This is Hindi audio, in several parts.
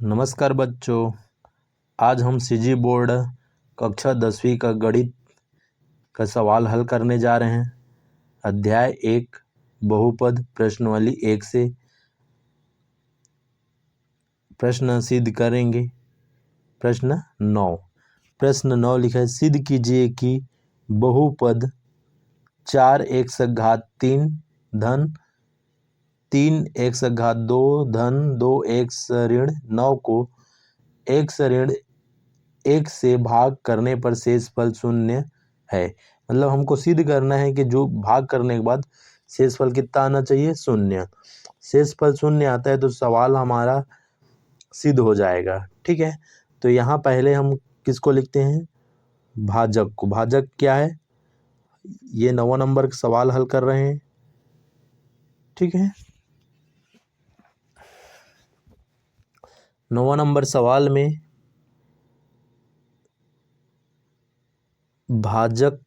नमस्कार बच्चों, आज हम सीजी बोर्ड कक्षा 10वीं का गणित का सवाल हल करने जा रहे हैं। अध्याय 1 बहुपद प्रश्नावली 1 से प्रश्न सिद्ध करेंगे। प्रश्न 9 लिखा है, सिद्ध कीजिए कि बहुपद 4x3 धन 3x2 धन 2x-9 को x से भाग करने पर शेषफल शून्य है। मतलब हमको सिद्ध करना है कि जो भाग करने के बाद शेषफल कितना आना चाहिए, शून्य। शेषफल शून्य आता है तो सवाल हमारा सिद्ध हो जाएगा। ठीक है, तो यहाँ पहले हम किसको लिखते हैं, भाजक को। भाजक क्या है, ये 9वां नंबर का सवाल हल कर रहे हैं। ठीक है, 9वां नंबर सवाल में भाजक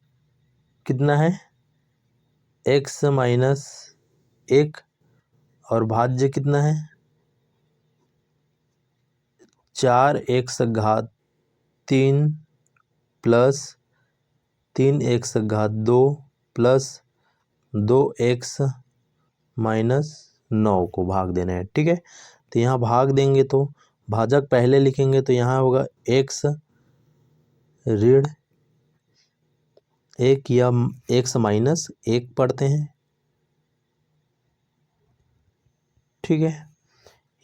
कितना है, x - 1 और भाज्य कितना है 4x3 plus 3x2 plus 2x-9 को भाग देना है। ठीक है, तो यहाँ भाग देंगे तो भाजक पहले लिखेंगे तो यहाँ होगा x ऋण 1 या x-1 पढ़ते हैं। ठीक है,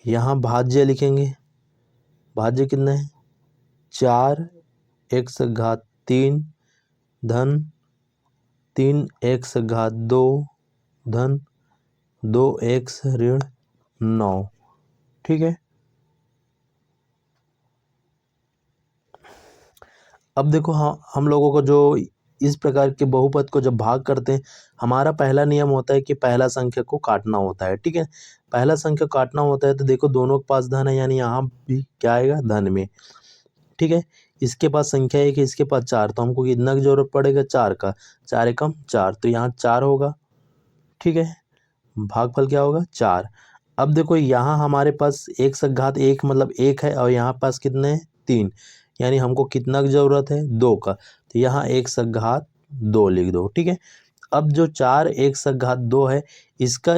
यहाँ भाज्य लिखेंगे, भाज्य कितना है 4x3 धन 3x2 धन 2x-9। ठीक है, अब देखो हम लोगों को जो इस प्रकार के बहुपद को जब भाग करते हैं, हमारा पहला नियम होता है कि पहला संख्या को काटना होता है। ठीक है, पहला संख्या काटना होता है तो देखो दोनों के पास धन है, यानी यहाँ भी क्या आएगा, धन में। ठीक है, इसके पास संख्या 1 है, इसके पास 4, तो हमको कितना की जरूरत पड़ेगा, 4 का। 4 एकम 4, तो यहाँ 4 होगा। ठीक है, भागफल क्या होगा, 4। अब देखो यहाँ हमारे पास x1 मतलब 1 है और यहाँ पास कितने हैं, 3, यानी हमको कितना की जरूरत है, 2 का। तो यहाँ x2 लिख दो। ठीक है, अब जो 4x2 है, इसका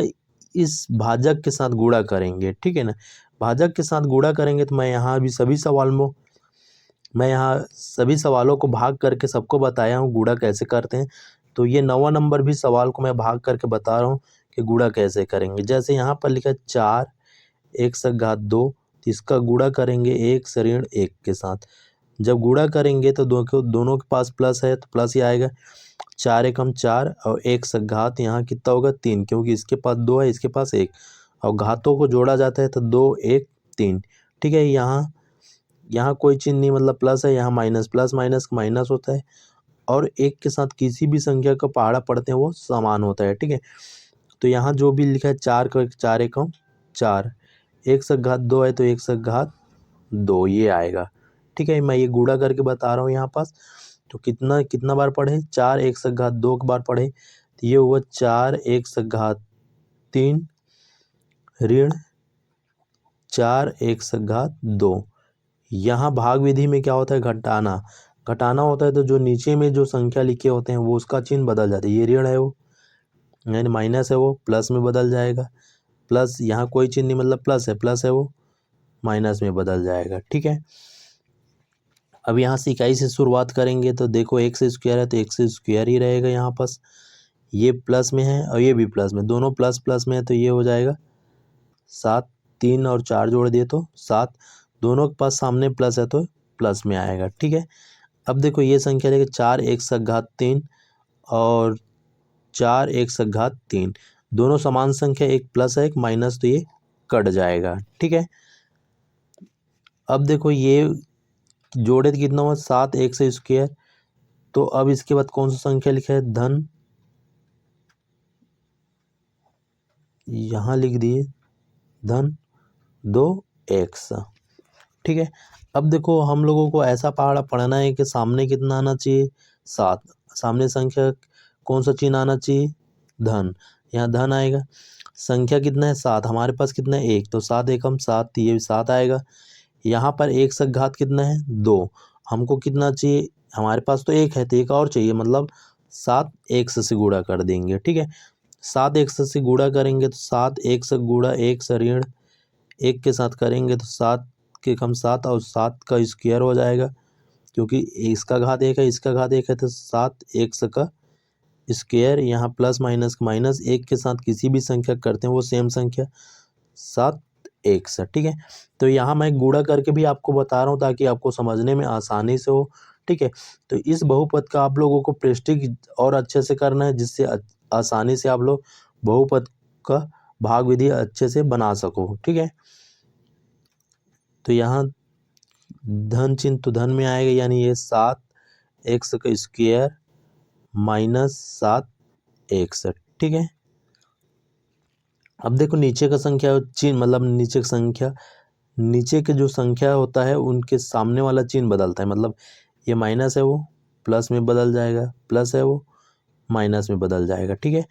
इस भाजक के साथ गुणा करेंगे। ठीक है ना, भाजक के साथ गुणा करेंगे तो मैं यहाँ सभी सवालों को भाग करके सबको बताया हूँ गुणा कैसे करते हैं। तो ये 9वां नंबर भी सवाल को मैं भाग करके बता रहा हूँ कि गुणा कैसे करेंगे। जैसे यहाँ पर लिखा है 4x2, तो इसका गुणा करेंगे x-1 के साथ। जब गुणा करेंगे तो दोनों के पास प्लस है तो प्लस ही आएगा। 4 एकम 4 और x यहाँ कितना होगा, 3, क्योंकि इसके पास 2 है, इसके पास 1, और घातों को जोड़ा जाता है तो 2 1 3। ठीक है, यहाँ कोई चिन्ह नहीं, मतलब प्लस है, यहाँ माइनस, प्लस माइनस माइनस होता है, और एक के साथ किसी भी संख्या का पहाड़ा पढ़ते हैं वो समान होता है। ठीक है, तो यहाँ जो भी लिखा है 4 एकम 4, x2 है तो x2 ये आएगा। ठीक है, मैं ये गुणा करके बता रहा हूँ यहाँ पास। तो कितना बार पढ़े, 4x2 बार पढ़े, तो ये हुआ 4x3 ऋण 4x2। यहाँ भाग विधि में क्या होता है, घटाना होता है, तो जो नीचे में जो संख्या लिखे होते हैं वो उसका चिन्ह बदल जाता है। ये ऋण है वो, यानी माइनस है, वो प्लस में बदल जाएगा। प्लस यहाँ कोई चिन्ह नहीं, मतलब प्लस है वो माइनस में बदल जाएगा। ठीक है, अब यहाँ से इकाई से शुरुआत करेंगे तो देखो x² है तो x² ही रहेगा। यहाँ पास ये प्लस में है और ये भी प्लस में, दोनों प्लस प्लस में है, तो ये हो जाएगा 7। 3 और 4 जोड़ दिए तो 7, दोनों के पास सामने प्लस है तो प्लस में आएगा। ठीक है, अब देखो ये संख्या लेके 4x3 और 4x3, दोनों समान संख्या, एक प्लस है एक माइनस, तो ये कट जाएगा। ठीक है, अब देखो ये जोड़े तो कितना हुआ, 7x²। तो अब इसके बाद कौन सा संख्या लिखा है, धन, यहाँ लिख दिए धन 2x। ठीक है, अब देखो हम लोगों को ऐसा पहाड़ा पढ़ना है कि सामने कितना आना चाहिए, 7, सामने संख्या कौन सा चिन्ह आना चाहिए, धन, यहाँ धन आएगा। संख्या कितना है, 7, हमारे पास कितना है 1, तो 7 एकम 7, ये 7 आएगा। यहाँ पर एक से घात कितना है 2, हमको कितना चाहिए, हमारे पास तो एक है तो एक और चाहिए, मतलब 7 x से गुणा कर देंगे। ठीक है, 7 x से गुणा करेंगे तो 7 x गुणा 1 से ऋण 1 के साथ करेंगे तो 7 के कम 7 और 7 का स्क्वायर हो जाएगा, क्योंकि इसका घात 1 है इसका घात 1 है तो 7 x का स्क्वायर। यहाँ प्लस माइनस माइनस 1 के साथ किसी भी संख्या करते हैं वो सेम संख्या 7 x। ठीक है, तो यहाँ मैं गुणा करके भी आपको बता रहा हूँ ताकि आपको समझने में आसानी से हो। ठीक है, तो इस बहुपद का आप लोगों को प्रेस्टिक और अच्छे से करना है, जिससे आसानी से आप लोग बहुपद का भाग विधि अच्छे से बना सको। ठीक है, तो यहाँ धन चिन्ह तो धन में आएगा, यानी ये 7 x का स्क्वायर माइनस 7 x। ठीक है, अब देखो नीचे का संख्या चिन्ह, मतलब नीचे की संख्या, नीचे के जो संख्या होता है उनके सामने वाला चिन्ह बदलता है, मतलब ये माइनस है वो प्लस में बदल जाएगा, प्लस है वो माइनस में बदल जाएगा। ठीक है,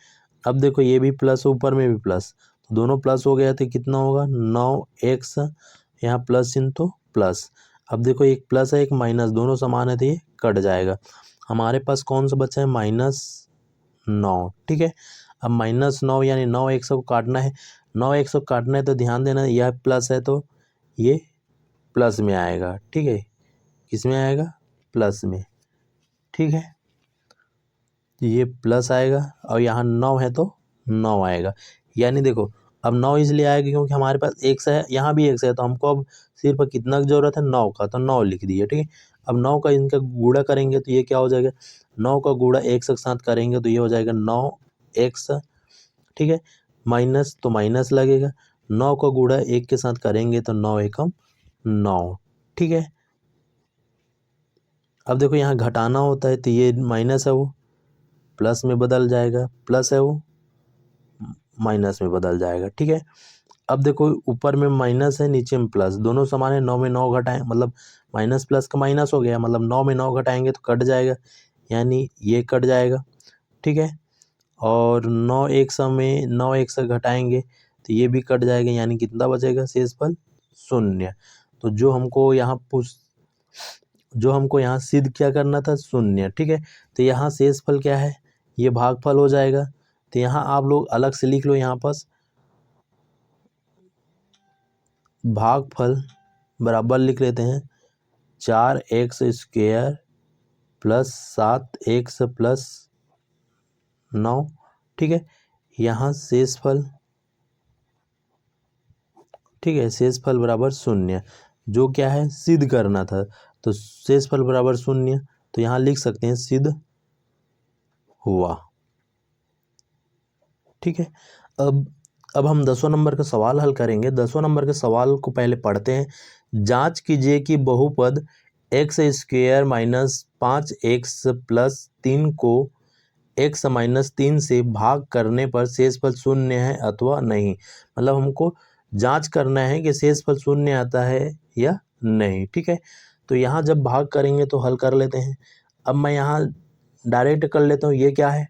अब देखो ये भी प्लस, ऊपर में भी प्लस, तो दोनों प्लस हो गया तो कितना होगा 9x, यहाँ प्लस चिन्ह तो प्लस। अब देखो एक प्लस है एक माइनस, दोनों समान है तो ये कट जाएगा, हमारे पास कौन सा बचा है -9। ठीक है, अब -9 यानी 9x को काटना है, 9x को काटना है तो ध्यान देना यह प्लस है तो ये प्लस में आएगा। ठीक है, किस में आएगा प्लस में। ठीक है, ये प्लस आएगा और यहाँ 9 है तो 9 आएगा, यानी देखो अब 9 इसलिए आएगा क्योंकि हमारे पास x है, यहाँ भी x है, तो हमको अब सिर्फ कितना की जरूरत है 9 का, तो 9 लिख दिए। ठीक है, अब 9 का इनका गुणा करेंगे तो ये क्या हो जाएगा, 9 का गुणा x के साथ करेंगे तो ये हो जाएगा 9x। ठीक है, माइनस तो माइनस लगेगा, 9 का गुणा 1 के साथ करेंगे तो 9 एकम 9। ठीक है, अब देखो यहाँ घटाना होता है तो ये माइनस है वो प्लस में बदल जाएगा, प्लस है वो माइनस में बदल जाएगा। ठीक है, अब देखो ऊपर में माइनस है नीचे में प्लस, दोनों समान है, 9 में 9 घटाएं मतलब माइनस प्लस का माइनस हो गया, मतलब 9 में 9 घटाएंगे तो कट जाएगा, यानी ये कट जाएगा। ठीक है, और 9x में 9x घटाएंगे तो ये भी कट जाएगा, यानी कितना बचेगा शेषफल 0। तो जो हमको यहाँ सिद्ध क्या करना था 0। ठीक है, तो यहाँ शेषफल क्या है, ये भागफल हो जाएगा, तो यहाँ आप लोग अलग से लिख लो, यहाँ पास भागफल बराबर लिख लेते हैं 4x square plus 7x plus 9। ठीक है, यहाँ शेषफल, ठीक है, शेषफल बराबर 0, जो क्या है सिद्ध करना था, तो शेषफल बराबर 0, तो यहाँ लिख सकते हैं सिद्ध हुआ। ठीक है, अब हम 10वें नंबर का सवाल हल करेंगे। 10वें नंबर के सवाल को पहले पढ़ते हैं। जांच कीजिए कि बहुपद x square minus 5x plus 3 को x माइनस 3 से भाग करने पर शेषफल 0 है अथवा नहीं, मतलब हमको जांच करना है कि शेषफल 0 आता है या नहीं। ठीक है, तो यहाँ जब भाग करेंगे तो हल कर लेते हैं। अब मैं यहाँ डायरेक्ट कर लेता हूँ, ये क्या है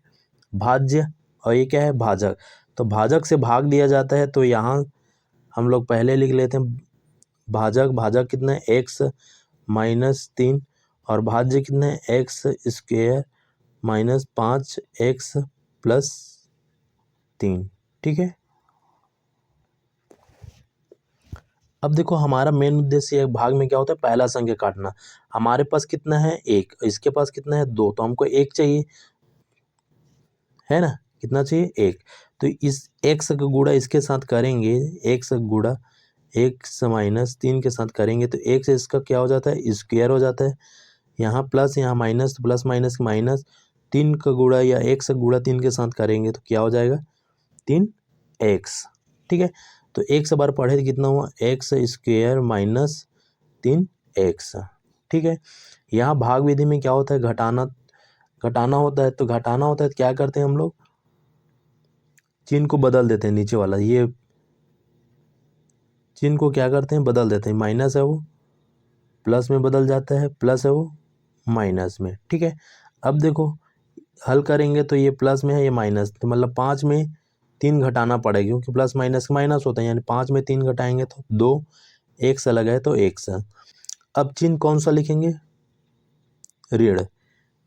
भाज्य और ये क्या है भाजक, तो भाजक से भाग दिया जाता है, तो यहाँ हम लोग पहले लिख लेते हैं भाजक, भाजक कितना है x माइनस 3 और भाज्य कितना है x square minus 5x plus 3। ठीक है, अब देखो हमारा मेन उद्देश्य एक भाग में क्या होता है पहला संख्या काटना। हमारे पास कितना है 1, इसके पास कितना है 2, तो हमको 1 चाहिए, है ना, कितना चाहिए 1, तो इस x का गुणा इसके साथ करेंगे, x का गुणा x माइनस 3 के साथ करेंगे तो x इसका क्या हो जाता है स्क्वायर हो जाता है, यहाँ प्लस यहाँ माइनस, तो प्लस माइनस माइनस, 3 का गुणा या x का गुणा 3 के साथ करेंगे तो क्या हो जाएगा 3x। ठीक है, तो x बार पढ़े तो कितना हुआ x स्क्वायर माइनस 3x। ठीक है, यहाँ भाग विधि में क्या होता है घटाना होता है, तो घटाना होता है तो क्या करते हैं हम लोग चिन्ह को बदल देते हैं, नीचे वाला ये चिन्ह को क्या करते हैं बदल देते हैं, माइनस है वो प्लस में बदल जाता है, प्लस है वो माइनस में। ठीक है, अब देखो हल करेंगे तो ये प्लस में है ये माइनस, तो मतलब 5 में 3 घटाना पड़ेगा क्योंकि प्लस माइनस माइनस होता है, यानी 5 में 3 घटाएंगे तो 2, एक्स अलग है तो एक्स। अब चिन्ह कौन सा लिखेंगे? ऋण।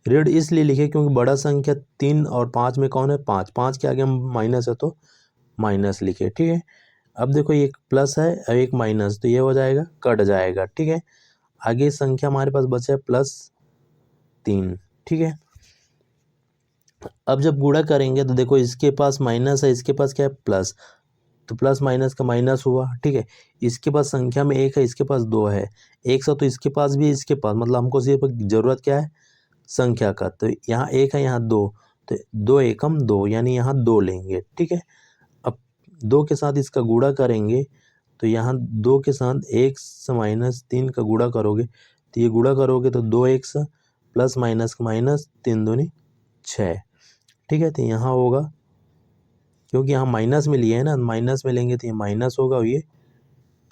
ऋण इसलिए लिखे क्योंकि बड़ा संख्या 3 और 5 में कौन है? 5। 5 के आगे हम माइनस है तो माइनस लिखे, ठीक है। अब देखो एक प्लस है और एक माइनस, तो ये हो जाएगा, कट जाएगा, ठीक है। आगे संख्या हमारे पास बचा है +3, ठीक है। अब जब गुणा करेंगे तो देखो इसके पास माइनस है, इसके पास क्या है? प्लस, तो प्लस माइनस का माइनस हुआ, ठीक है। इसके पास संख्या में 1 है, इसके पास 2 है, एक सा तो इसके पास भी, इसके पास, मतलब हमको सिर्फ जरूरत क्या है? संख्या का। तो यहाँ 1 है, यहाँ 2, तो 2 एकम 2, यानी यहाँ 2 लेंगे, ठीक है। अब 2 के साथ इसका गुणा करेंगे तो यहाँ 2 के साथ x माइनस 3 का गुणा करोगे तो ये गुणा करोगे तो 2x प्लस माइनस का माइनस, 3 दूनी 6, ठीक है। तो यहाँ होगा, क्योंकि यहाँ माइनस में लिए है ना, माइनस में लेंगे तो ये माइनस होगा और ये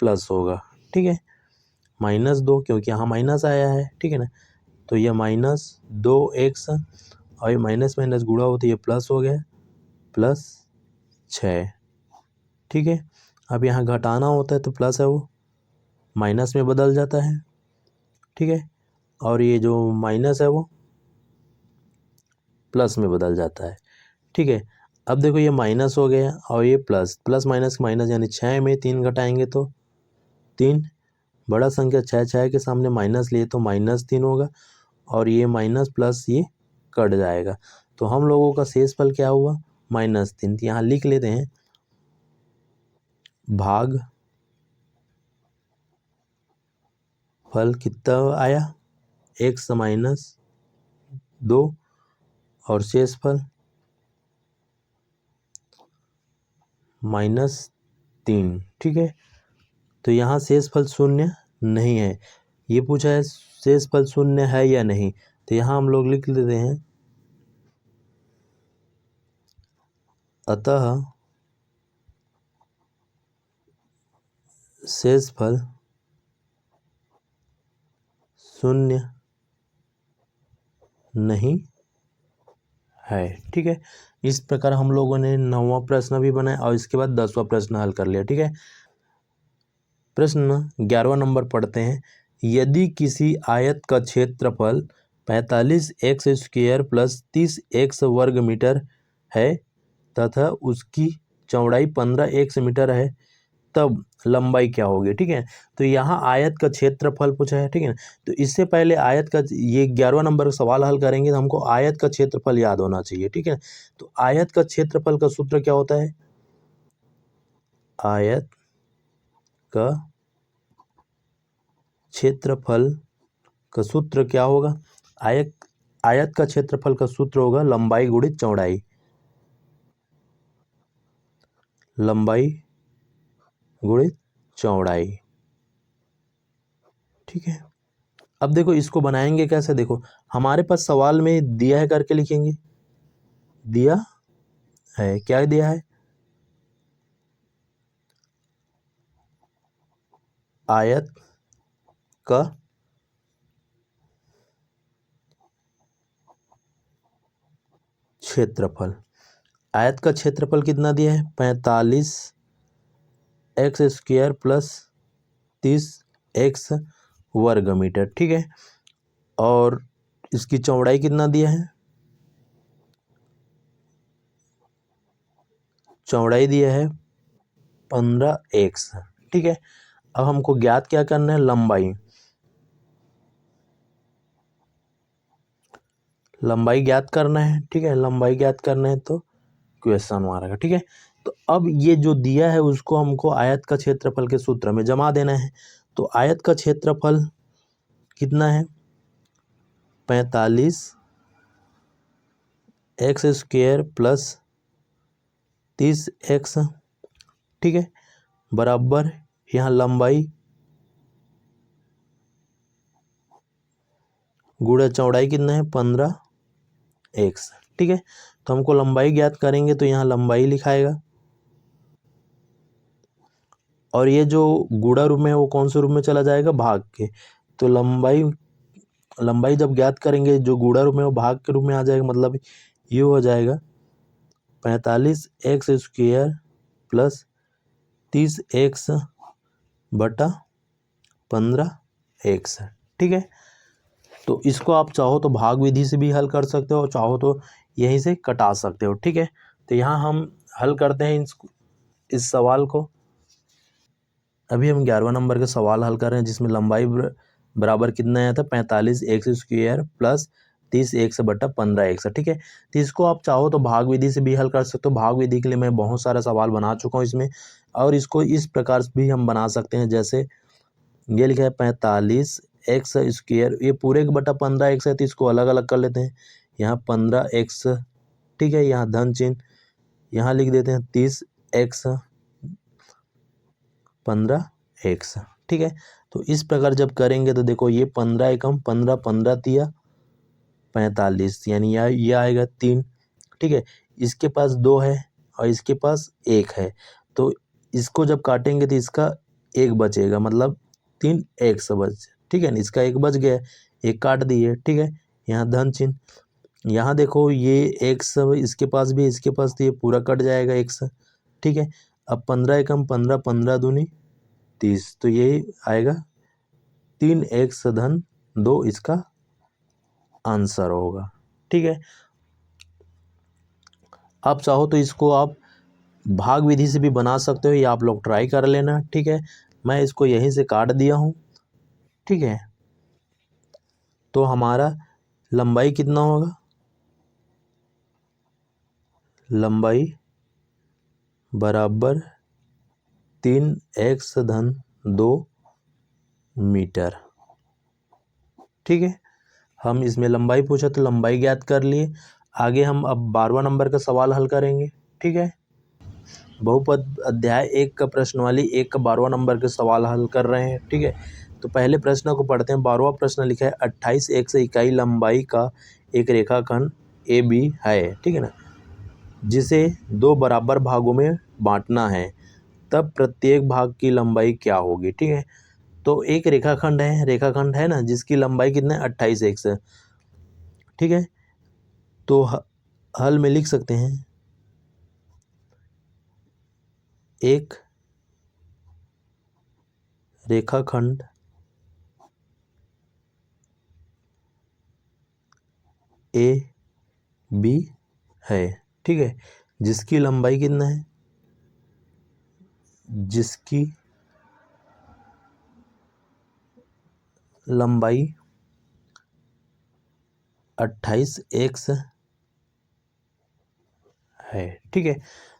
प्लस होगा, ठीक है। -2 क्योंकि यहाँ माइनस आया है, ठीक है ना। तो ये -2x और ये माइनस माइनस गुणा हो तो ये प्लस हो गया, +6, ठीक है। अब यहाँ घटाना होता है तो प्लस है वो माइनस में बदल जाता है, ठीक है। और ये जो माइनस है वो प्लस में बदल जाता है, ठीक है। अब देखो ये माइनस हो गया और ये प्लस, प्लस माइनस माइनस, यानी 6 में 3 घटाएंगे तो 3, बड़ा संख्या 6 के सामने माइनस लिए तो -3 होगा और ये माइनस प्लस ये कट जाएगा। तो हम लोगों का शेष फल क्या हुआ? -3। यहाँ लिख लेते हैं, भाग फल कितना आया? x -2 और शेष फल -3, ठीक है। तो यहाँ शेष फल शून्य नहीं है, ये पूछा है शेष फल शून्य है या नहीं, तो यहाँ हम लोग लिख लेते हैं, अतः शेष फल शून्य नहीं है, ठीक है। इस प्रकार हम लोगों ने 9वां प्रश्न भी बनाया और इसके बाद 10वां प्रश्न हल कर लिया, ठीक है। प्रश्न 11वां नंबर पढ़ते हैं। यदि किसी आयत का क्षेत्रफल 45x² प्लस 30x वर्ग मीटर है तथा उसकी चौड़ाई 15x मीटर है, तब लंबाई क्या होगी, ठीक है। तो यहाँ आयत का क्षेत्रफल पूछा है, ठीक है ना। तो इससे पहले आयत का, ये 11वां नंबर का सवाल हल करेंगे तो हमको आयत का क्षेत्रफल याद होना चाहिए, ठीक है। तो आयत का क्षेत्रफल का सूत्र क्या होता है? आयत का क्षेत्रफल का सूत्र क्या होगा? आयत का क्षेत्रफल का सूत्र होगा लंबाई गुणित चौड़ाई, लंबाई गुणित चौड़ाई, ठीक है। अब देखो इसको बनाएंगे कैसे, देखो हमारे पास सवाल में दिया है करके लिखेंगे, दिया है, क्या दिया है? आयत का क्षेत्रफल, आयत का क्षेत्रफल कितना दिया है? 45x² प्लस 30x वर्ग मीटर, ठीक है। और इसकी चौड़ाई कितना दिया है? चौड़ाई दिया है 15x, ठीक है। अब हमको ज्ञात क्या करना है? लंबाई, लंबाई ज्ञात करना है, ठीक है। लंबाई ज्ञात करना है तो क्वेश्चन मारेगा, ठीक है। तो अब ये जो दिया है उसको हमको आयत का क्षेत्रफल के सूत्र में जमा देना है। तो आयत का क्षेत्रफल कितना है? 45x² प्लस 30x, ठीक है, बराबर यहाँ लंबाई गुणा चौड़ाई कितना है? 15x, ठीक है। तो हमको लंबाई ज्ञात करेंगे तो यहाँ लंबाई लिखाएगा और ये जो गुणा रूप में है वो कौन से रूप में चला जाएगा? भाग के। तो लंबाई जब ज्ञात करेंगे जो गुणा रूप में वो भाग के रूप में आ जाएगा, मतलब ये हो जाएगा 45x² प्लस 30x बटा 15x, ठीक है। तो इसको आप चाहो तो भाग विधि से भी हल कर सकते हो और चाहो तो यहीं से कटा सकते हो, ठीक है। तो यहाँ हम हल करते हैं इस सवाल को। अभी हम 11वां नंबर का सवाल हल कर रहे हैं, जिसमें लंबाई बराबर कितना आया था 45x² प्लस 30x/15x, ठीक है। तो इसको आप चाहो तो भाग विधि से भी हल कर सकते हो। भाग विधि के लिए मैं बहुत सारा सवाल बना चुका हूँ इसमें, और इसको इस प्रकार से भी हम बना सकते हैं। जैसे ये लिखा है 45x², ये पूरे के बटा 15x है, तो इसको अलग अलग कर लेते हैं। यहाँ 15x, ठीक है, यहाँ धन चिन्ह, यहाँ लिख देते हैं 30x 15x, ठीक है। तो इस प्रकार जब करेंगे तो देखो ये 15 एकम 15, 15 तिया 45, यानी ये आएगा 3, ठीक है। इसके पास 2 है और इसके पास 1 है, तो इसको जब काटेंगे तो इसका 1 बचेगा, मतलब 3x बच, ठीक है ना। इसका 1 बच गया, 1 काट दिए, ठीक है। यहाँ धन चिन्ह, यहाँ देखो ये x इसके पास भी, इसके पास, तो ये पूरा कट जाएगा x, ठीक है। अब 15 एकम 15, 15 दूनी 30, तो ये आएगा 3x धन 2 इसका आंसर होगा, ठीक है। आप चाहो तो इसको आप भाग विधि से भी बना सकते हो, ये आप लोग ट्राई कर लेना, ठीक है। मैं इसको यहीं से काट दिया हूँ, ठीक है। तो हमारा लंबाई कितना होगा, लंबाई बराबर 3x धन 2 मीटर, ठीक है। हम इसमें लंबाई पूछा तो लंबाई ज्ञात कर लिए। आगे हम अब 12वां नंबर का सवाल हल करेंगे, ठीक है। बहुपद अध्याय 1 का प्रश्नवाली 1 का 12वां नंबर के सवाल हल कर रहे हैं, ठीक है। तो पहले प्रश्न को पढ़ते हैं। 12वां प्रश्न लिखा है 28x इकाई लंबाई का एक रेखाखंड AB है, ठीक है ना, जिसे 2 बराबर भागों में बांटना है, तब प्रत्येक भाग की लंबाई क्या होगी, ठीक है। तो एक रेखाखंड है ना, जिसकी लंबाई कितना है 28x है, ठीक है। तो हल में लिख सकते हैं एक रेखाखंड AB है, ठीक है, जिसकी लंबाई कितना है, जिसकी लंबाई 28x है, ठीक है।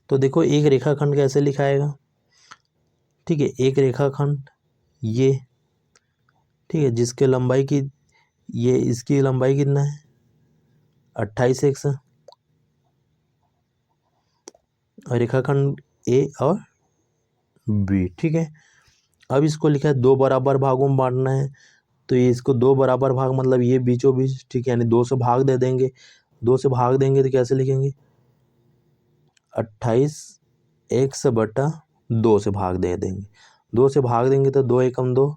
तो देखो एक रेखाखंड कैसे लिखाएगा, ठीक है। एक रेखाखंड ये, ठीक है, जिसके लंबाई की, ये इसकी लंबाई कितना है 28x, और रेखाखंड A और B, ठीक है। अब इसको लिखा है 2 बराबर भागों में बांटना है, तो ये इसको 2 बराबर भाग, मतलब ये बीचों बीच, ठीक है, यानी 2 से भाग दे देंगे। 2 से भाग देंगे तो कैसे लिखेंगे, 28x बटा 2 से भाग दे देंगे। 2 से भाग देंगे तो 2 एकम 2,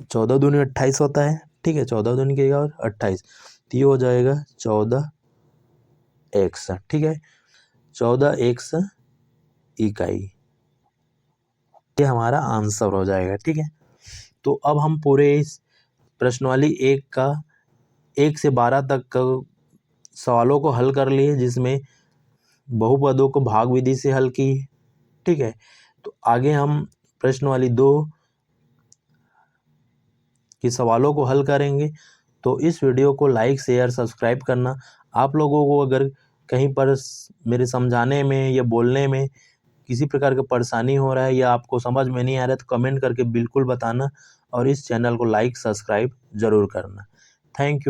14 दूनी 28 होता है, ठीक है। 14 दूनी के और 28, तो ये हो जाएगा 14x, ठीक है। 14x इकाई, ये हमारा आंसर हो जाएगा, ठीक है। तो अब हम पूरे इस प्रश्नवाली 1 का 1 से 12 तक का सवालों को हल कर लिए, जिसमें बहुपदों को भाग विधि से हल की, ठीक है। तो आगे हम प्रश्नवाली 2 के सवालों को हल करेंगे। तो इस वीडियो को लाइक शेयर सब्सक्राइब करना। आप लोगों को अगर कहीं पर मेरे समझाने में या बोलने में किसी प्रकार की परेशानी हो रहा है या आपको समझ में नहीं आ रहा है, तो कमेंट करके बिल्कुल बताना, और इस चैनल को लाइक सब्सक्राइब ज़रूर करना। Thank you.